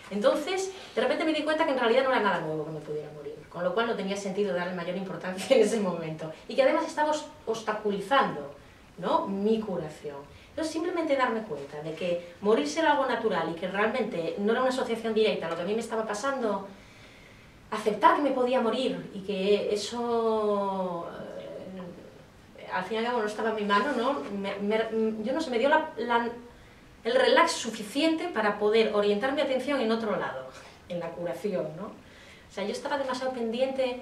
Entonces, de repente me di cuenta que en realidad no era nada nuevo que me pudiera morir, con lo cual no tenía sentido darle mayor importancia en ese momento. Y que además estaba obstaculizando, ¿no?, mi curación. Entonces, simplemente darme cuenta de que morirse era algo natural y que realmente no era una asociación directa a lo que a mí me estaba pasando, aceptar que me podía morir y que eso... al fin y al cabo no estaba en mi mano, ¿no? Yo no sé, me dio el relax suficiente para poder orientar mi atención en otro lado, en la curación, ¿no? O sea, yo estaba demasiado pendiente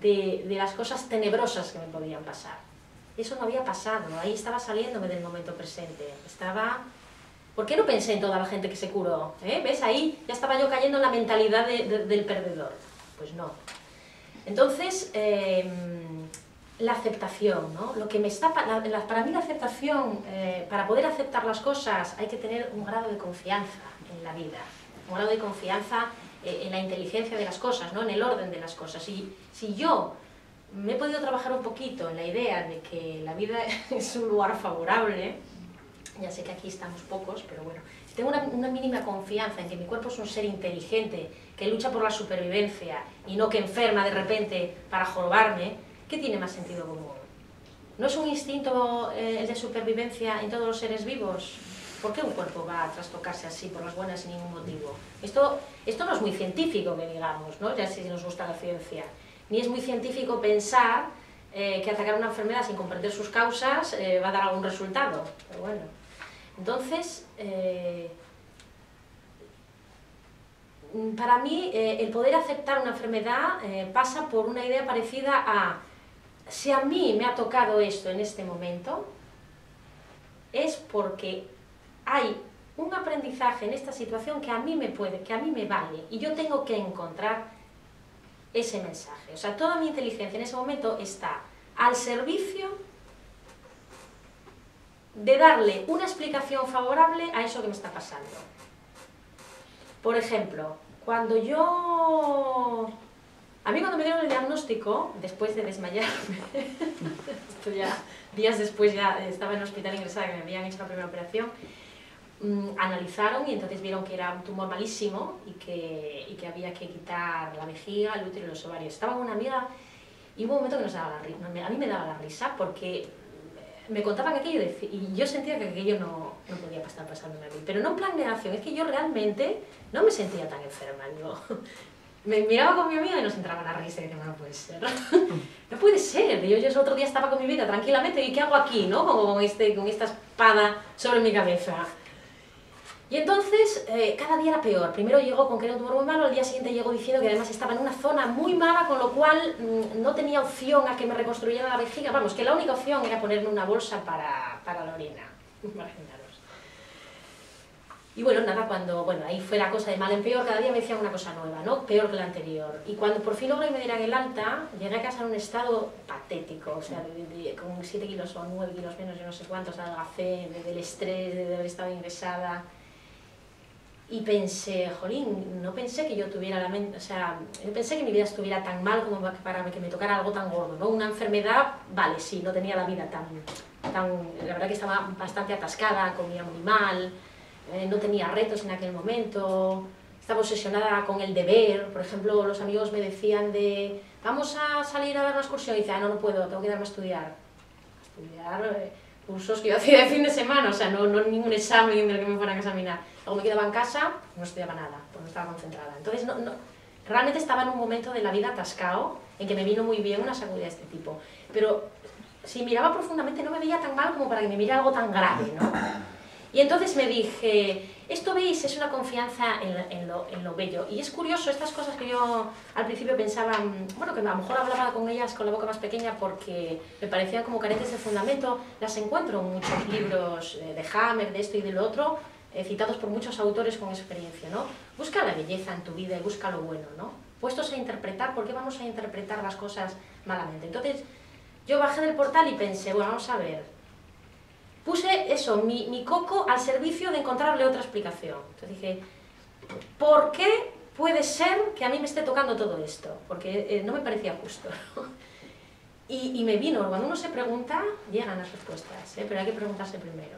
de las cosas tenebrosas que me podían pasar. Eso no había pasado, ahí estaba saliéndome del momento presente. ¿Por qué no pensé en toda la gente que se curó? ¿Ves? Ahí ya estaba yo cayendo en la mentalidad del perdedor. Pues no. Entonces... la aceptación, ¿no? Para mí la aceptación, para poder aceptar las cosas hay que tener un grado de confianza en la vida, un grado de confianza en la inteligencia de las cosas, ¿no? En el orden de las cosas. Y si yo me he podido trabajar un poquito en la idea de que la vida es un lugar favorable, ya sé que aquí estamos pocos, pero bueno, si tengo una mínima confianza en que mi cuerpo es un ser inteligente, que lucha por la supervivencia y no que enferma de repente para jorobarme, ¿qué tiene más sentido común? ¿No es un instinto el de supervivencia en todos los seres vivos? ¿Por qué un cuerpo va a trastocarse así por las buenas sin ningún motivo? Esto no es muy científico, que digamos, ¿no? Ya si nos gusta la ciencia. Ni es muy científico pensar que atacar una enfermedad sin comprender sus causas va a dar algún resultado. Pero bueno. Entonces, para mí, el poder aceptar una enfermedad pasa por una idea parecida a: si a mí me ha tocado esto en este momento, es porque hay un aprendizaje en esta situación que a mí me vale, y yo tengo que encontrar ese mensaje. O sea, toda mi inteligencia en ese momento está al servicio de darle una explicación favorable a eso que me está pasando. Por ejemplo, cuando a mí cuando me dieron el diagnóstico, después de desmayarme, esto ya, días después ya estaba en el hospital ingresada, que me habían hecho la primera operación, analizaron y entonces vieron que era un tumor malísimo y que había que quitar la vejiga, el útero y los ovarios. Estaba con una amiga y hubo un momento que nos daba a mí me daba la risa porque me contaban aquello y yo sentía que aquello no podía estar pasándome a mí. Pero no en plan negación, es que yo realmente no me sentía tan enferma. Digo, me miraba con mi amiga y nos entraba la risa y decía, no puede ser. No puede ser. Yo el otro día estaba con mi vida tranquilamente y ¿qué hago aquí, no? Con esta espada sobre mi cabeza. Y entonces, cada día era peor. Primero llegó con que era un tumor muy malo, al día siguiente llegó diciendo que además estaba en una zona muy mala, con lo cual no tenía opción a que me reconstruyera la vejiga. Vamos, que la única opción era ponerme una bolsa para la orina. Imaginaros. Y bueno, nada, ahí fue la cosa de mal en peor, cada día me decían una cosa nueva, ¿no? Peor que la anterior. Y cuando por fin logré que me dieran el alta, llegué a casa en un estado patético, o sea, con 7 kilos o 9 kilos menos, yo no sé cuántos, adelgacé, del estrés, de haber estado ingresada. Y pensé, jolín, no pensé que yo tuviera la mente, o sea, yo pensé que mi vida estuviera tan mal como para que me tocara algo tan gordo, ¿no? Una enfermedad, vale, sí, no tenía la vida la verdad que estaba bastante atascada, comía muy mal, no tenía retos en aquel momento, estaba obsesionada con el deber. Por ejemplo, los amigos me decían vamos a salir a dar una excursión, y dice, no, no puedo, tengo que darme a estudiar. Cursos que yo hacía de fin de semana, o sea, no ningún examen del que me fueran a examinar. Luego me quedaba en casa, no estudiaba nada, porque no estaba concentrada. Entonces, realmente estaba en un momento de la vida atascado, en que me vino muy bien una sacudida de este tipo. Pero si miraba profundamente no me veía tan mal como para que me mirara algo tan grave, ¿no? Y entonces me dije, esto veis, es una confianza en lo bello. Y es curioso, estas cosas que yo al principio pensaba, bueno, que a lo mejor hablaba con ellas con la boca más pequeña porque me parecían como carentes de fundamento, las encuentro en muchos libros de Hammer, de esto y de lo otro, citados por muchos autores con experiencia, ¿no? Busca la belleza en tu vida y busca lo bueno, ¿no? Puestos a interpretar, ¿por qué vamos a interpretar las cosas malamente? Entonces, yo bajé del portal y pensé, bueno, vamos a ver. Puse eso, mi coco al servicio de encontrarle otra explicación. Entonces dije, ¿por qué puede ser que a mí me esté tocando todo esto? Porque no me parecía justo. Y me vino, cuando uno se pregunta, llegan las respuestas, pero hay que preguntarse primero.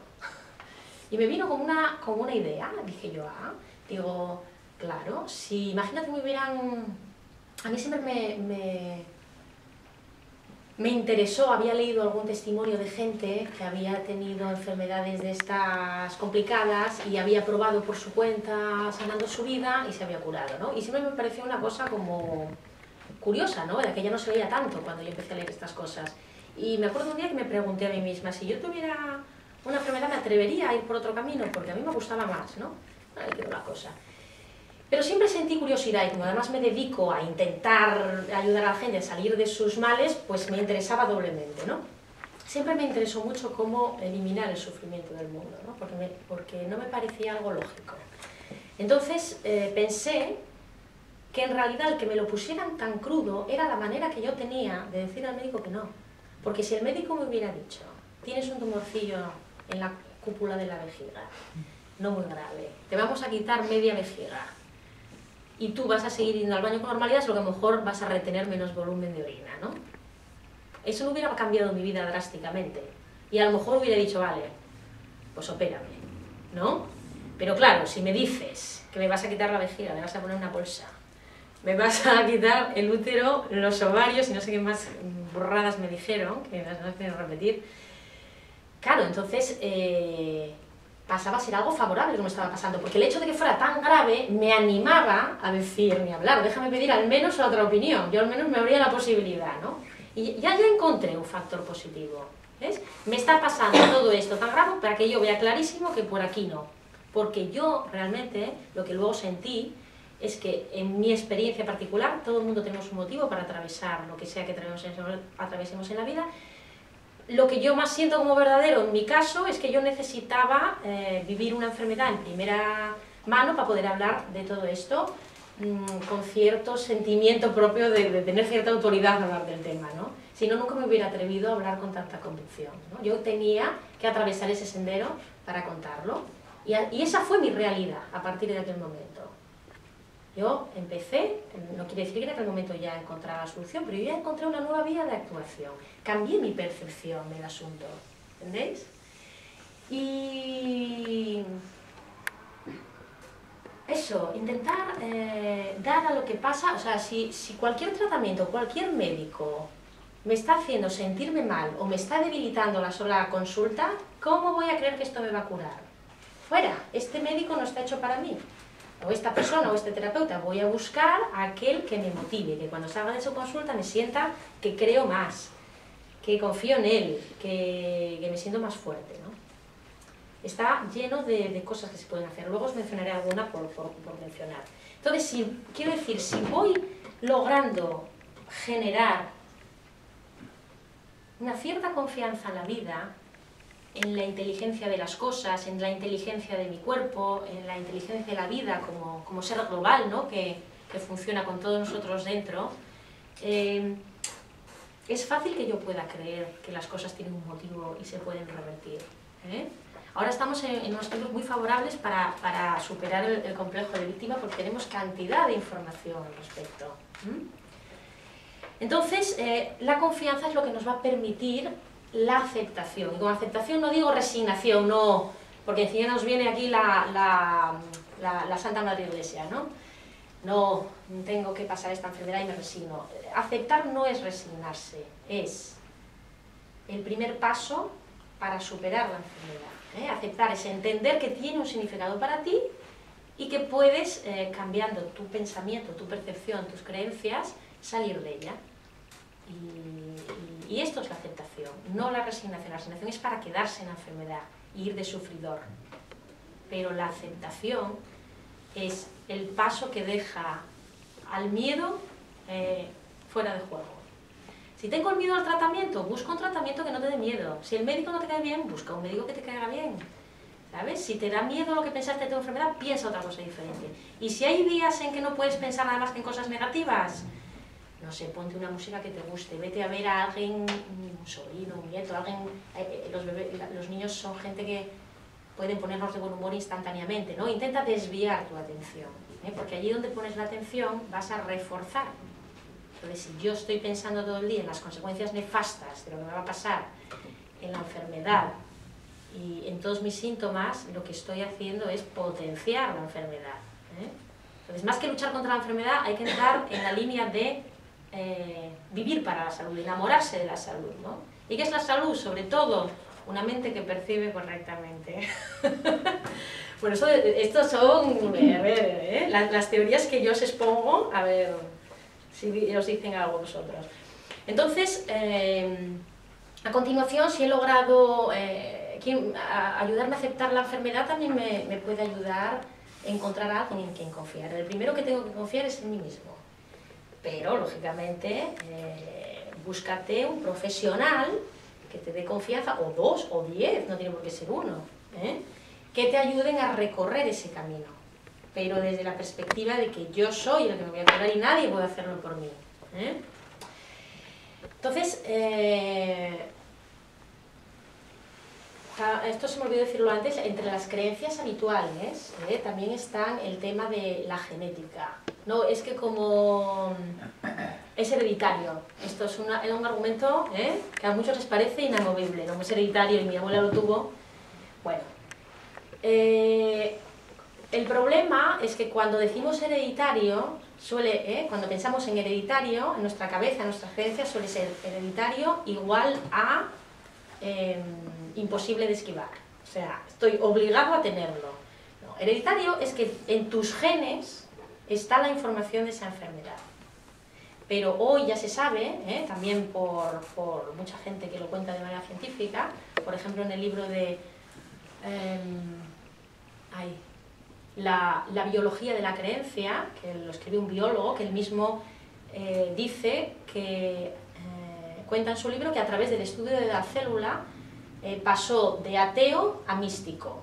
Y me vino como una idea, dije yo, digo, claro, si imagínate que me hubieran... A mí siempre me interesó, había leído algún testimonio de gente que había tenido enfermedades de estas complicadas y había probado por su cuenta, sanando su vida, y se había curado, ¿no? Y siempre me pareció una cosa como curiosa, ¿no? De que ya no se veía tanto cuando yo empecé a leer estas cosas. Y me acuerdo un día que me pregunté a mí misma, si yo tuviera una enfermedad, ¿me atrevería a ir por otro camino? Porque a mí me gustaba más, ¿no? Ahí quedó la cosa. Pero siempre sentí curiosidad, y como además me dedico a intentar ayudar a la gente a salir de sus males, pues me interesaba doblemente, ¿no? Siempre me interesó mucho cómo eliminar el sufrimiento del mundo, ¿no? Porque no me parecía algo lógico. Entonces pensé que en realidad el que me lo pusieran tan crudo era la manera que yo tenía de decir al médico que no. Porque si el médico me hubiera dicho, tienes un tumorcillo en la cúpula de la vejiga, no muy grave, te vamos a quitar media vejiga, y tú vas a seguir yendo al baño con normalidad, solo que a lo mejor vas a retener menos volumen de orina, ¿no? Eso no hubiera cambiado mi vida drásticamente. Y a lo mejor hubiera dicho, vale, pues opérame, ¿no? Pero claro, si me dices que me vas a quitar la vejiga, me vas a poner una bolsa, me vas a quitar el útero, los ovarios y no sé qué más burradas me dijeron, que las no quiero repetir, claro, entonces pasaba a ser algo favorable lo que me estaba pasando, porque el hecho de que fuera tan grave me animaba a decir, ni hablar, déjame pedir al menos la otra opinión, yo al menos me abría la posibilidad, ¿no? Y ya encontré un factor positivo, ¿ves? Me está pasando todo esto tan grave para que yo vea clarísimo que por aquí no, porque yo realmente lo que luego sentí es que en mi experiencia particular todo el mundo tenemos un motivo para atravesar lo que sea que atravesemos en la vida. Lo que yo más siento como verdadero en mi caso es que yo necesitaba vivir una enfermedad en primera mano para poder hablar de todo esto con cierto sentimiento propio de tener cierta autoridad al hablar del tema, ¿no? Si no, nunca me hubiera atrevido a hablar con tanta convicción, ¿no? Yo tenía que atravesar ese sendero para contarlo, y esa fue mi realidad a partir de aquel momento. Yo empecé, no quiere decir que en aquel momento ya encontraba la solución, pero yo ya encontré una nueva vía de actuación. Cambié mi percepción del asunto, ¿entendéis? Y eso, intentar dar a lo que pasa, o sea, si cualquier tratamiento, cualquier médico me está haciendo sentirme mal o me está debilitando la sola consulta, ¿cómo voy a creer que esto me va a curar? Fuera, este médico no está hecho para mí. O esta persona o este terapeuta, voy a buscar a aquel que me motive, que cuando salga de su consulta me sienta que creo más, que confío en él, que me siento más fuerte, ¿no? está lleno de cosas que se pueden hacer. Luego os mencionaré alguna por mencionar. Entonces, quiero decir, si voy logrando generar una cierta confianza en la vida, en la inteligencia de las cosas, en la inteligencia de mi cuerpo, en la inteligencia de la vida como ser global, ¿no? que funciona con todos nosotros dentro, es fácil que yo pueda creer que las cosas tienen un motivo y se pueden revertir. Ahora estamos en unos tiempos muy favorables para superar el complejo de víctima, porque tenemos cantidad de información al respecto. Entonces, la confianza es lo que nos va a permitir la aceptación. Y con aceptación no digo resignación, no, porque encima nos viene aquí la Santa Madre Iglesia, ¿no? No, tengo que pasar esta enfermedad y me resigno. Aceptar no es resignarse, es el primer paso para superar la enfermedad. Aceptar es entender que tiene un significado para ti y que puedes, cambiando tu pensamiento, tu percepción, tus creencias, salir de ella. Y esto es la aceptación, no la resignación. La resignación es para quedarse en la enfermedad y ir de sufridor. Pero la aceptación es el paso que deja al miedo fuera de juego. Si tengo el miedo al tratamiento, busca un tratamiento que no te dé miedo. Si el médico no te cae bien, busca un médico que te caiga bien. ¿Sabes? Si te da miedo lo que pensaste de tu enfermedad, piensa otra cosa diferente. Y si hay días en que no puedes pensar nada más que en cosas negativas, no sé, ponte una música que te guste, vete a ver a alguien, un sobrino, un nieto, alguien, los niños son gente que pueden ponernos de buen humor instantáneamente, ¿no? Intenta desviar tu atención, porque allí donde pones la atención vas a reforzar. Entonces, si yo estoy pensando todo el día en las consecuencias nefastas de lo que me va a pasar en la enfermedad y en todos mis síntomas, lo que estoy haciendo es potenciar la enfermedad. Entonces, más que luchar contra la enfermedad, hay que entrar en la línea de vivir para la salud, enamorarse de la salud, ¿no? ¿Y qué es la salud? Sobre todo, una mente que percibe correctamente. Bueno, estos son, a ver, las teorías que yo os expongo, a ver si os dicen algo vosotros. Entonces, a continuación, si he logrado ayudarme a aceptar la enfermedad, también me puede ayudar a encontrar a alguien en quien confiar. El primero que tengo que confiar es en mí mismo. Pero, lógicamente, búscate un profesional que te dé confianza, o 2, o 10, no tiene por qué ser uno, que te ayuden a recorrer ese camino, pero desde la perspectiva de que yo soy el que me voy a curar y nadie puede hacerlo por mí. Entonces, esto se me olvidó decirlo antes, entre las creencias habituales también está el tema de la genética. No, es que como es hereditario, esto es un argumento que a muchos les parece inamovible, no es hereditario y mi abuela lo tuvo. Bueno, el problema es que cuando decimos hereditario, cuando pensamos en hereditario, en nuestra cabeza, en nuestras creencias, suele ser hereditario igual a imposible de esquivar. O sea, estoy obligado a tenerlo. No, hereditario es que en tus genes está la información de esa enfermedad. Pero hoy ya se sabe, también por mucha gente que lo cuenta de manera científica, por ejemplo en el libro de la biología de la creencia, que lo escribió un biólogo, que él mismo dice que cuenta en su libro que a través del estudio de la célula pasó de ateo a místico.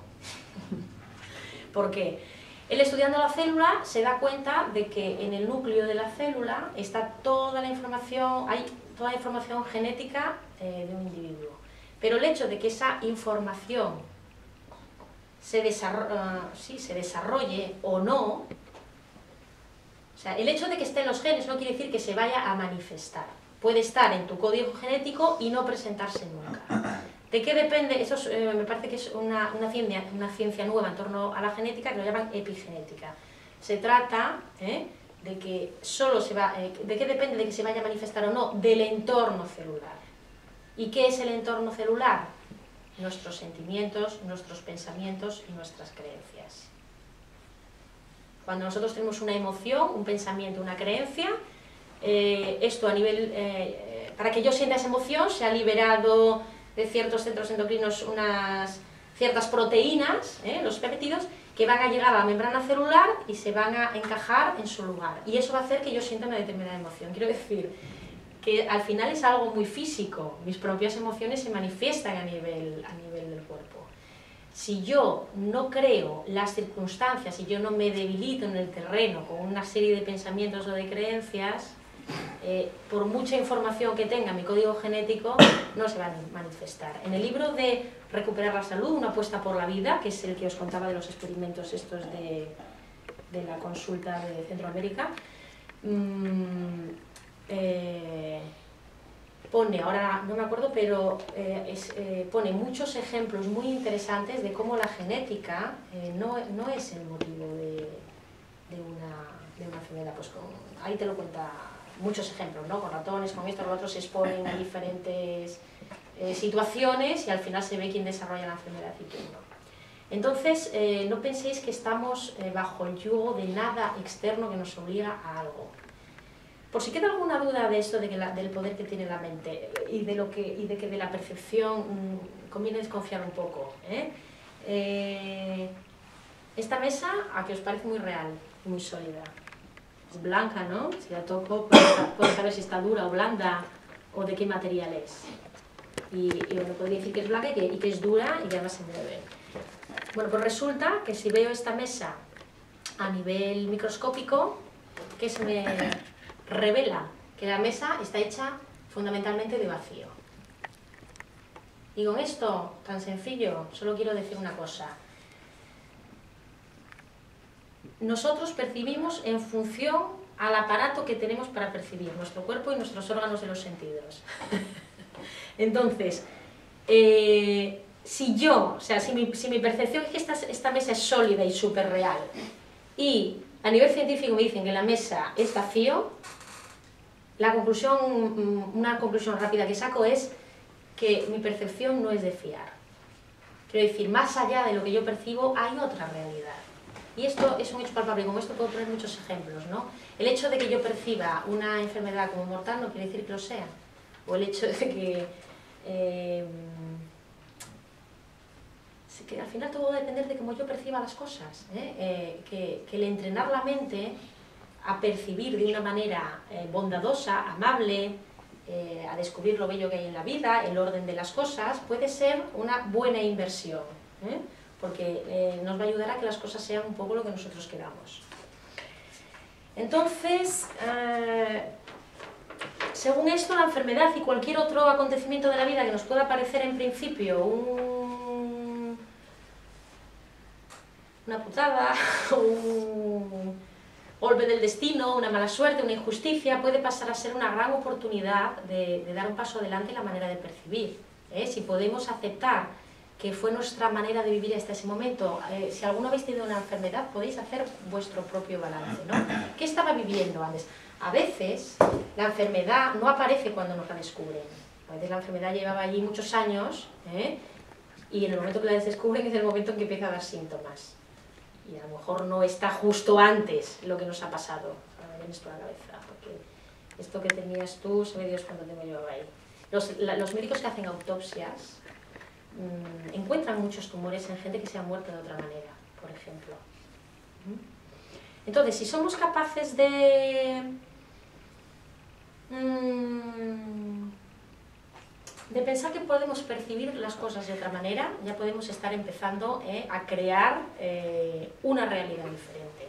¿Por qué? Él, estudiando la célula, se da cuenta de que en el núcleo de la célula está toda la información, hay toda la información genética de un individuo. Pero el hecho de que esa información se desarrolle o no, o sea, el hecho de que esté en los genes no quiere decir que se vaya a manifestar. Puede estar en tu código genético y no presentarse nunca. ¿De qué depende? Eso me parece que es una ciencia nueva en torno a la genética, que lo llaman epigenética. Se trata de que ¿de qué depende de que se vaya a manifestar o no? Del entorno celular. ¿Y qué es el entorno celular? Nuestros sentimientos, nuestros pensamientos y nuestras creencias. Cuando nosotros tenemos una emoción, un pensamiento, una creencia, esto a nivel, para que yo sienta esa emoción, se ha liberado de ciertos centros endocrinos unas ciertas proteínas, los péptidos, que van a llegar a la membrana celular y se van a encajar en su lugar. Y eso va a hacer que yo sienta una determinada emoción. Quiero decir que al final es algo muy físico, mis propias emociones se manifiestan a nivel del cuerpo. Si yo no creo las circunstancias, si yo no me debilito en el terreno con una serie de pensamientos o de creencias, por mucha información que tenga mi código genético, no se va a manifestar. En el libro de Recuperar la salud, una apuesta por la vida, que es el que os contaba de los experimentos estos de la consulta de Centroamérica, pone, ahora no me acuerdo, pero pone muchos ejemplos muy interesantes de cómo la genética no es el motivo de una enfermedad. Pues ahí te lo cuenta muchos ejemplos, ¿no? Con ratones, con esto, los otros se exponen a diferentes situaciones y al final se ve quién desarrolla la enfermedad y quién no. Entonces, no penséis que estamos bajo el yugo de nada externo que nos obliga a algo. Por si queda alguna duda de esto, del poder que tiene la mente y de que de la percepción conviene desconfiar un poco. Esta mesa, ¿a qué os parece muy real y muy sólida? Es blanca, ¿no? Si la toco, puedo saber si está dura o blanda o de qué material es. Y bueno, podría decir que es blanca y que es dura y que además se mueve. Bueno, pues resulta que si veo esta mesa a nivel microscópico, ¿qué se me revela? Que la mesa está hecha fundamentalmente de vacío. Y con esto, tan sencillo, solo quiero decir una cosa. Nosotros percibimos en función al aparato que tenemos para percibir, nuestro cuerpo y nuestros órganos de los sentidos. Entonces, si mi percepción es que esta mesa es sólida y súper real, y a nivel científico me dicen que la mesa es vacío, una conclusión rápida que saco es que mi percepción no es de fiar. Quiero decir, más allá de lo que yo percibo, hay otra realidad. Y esto es un hecho palpable, y con esto puedo poner muchos ejemplos, ¿no? El hecho de que yo perciba una enfermedad como mortal no quiere decir que lo sea. O el hecho de que al final todo va a depender de cómo yo perciba las cosas, que el entrenar la mente a percibir de una manera bondadosa, amable, a descubrir lo bello que hay en la vida, el orden de las cosas, puede ser una buena inversión, porque nos va a ayudar a que las cosas sean un poco lo que nosotros queramos. Entonces, según esto, la enfermedad y cualquier otro acontecimiento de la vida que nos pueda parecer en principio una putada, un golpe del destino, una mala suerte, una injusticia, puede pasar a ser una gran oportunidad de dar un paso adelante en la manera de percibir. Si podemos aceptar que fue nuestra manera de vivir hasta ese momento, si alguno habéis tenido una enfermedad, podéis hacer vuestro propio balance, ¿no? ¿Qué estaba viviendo antes? A veces la enfermedad no aparece cuando nos la descubren. A veces la enfermedad llevaba allí muchos años, y en el momento que la descubren es el momento en que empieza a dar síntomas. Y a lo mejor no está justo antes lo que nos ha pasado. Ahora me viene esto a la cabeza, porque esto que tenías tú, sabe Dios cuánto tengo yo ahí. Los médicos que hacen autopsias encuentran muchos tumores en gente que se ha muerto de otra manera, por ejemplo. Entonces, si somos capaces de pensar que podemos percibir las cosas de otra manera, ya podemos estar empezando a crear una realidad diferente.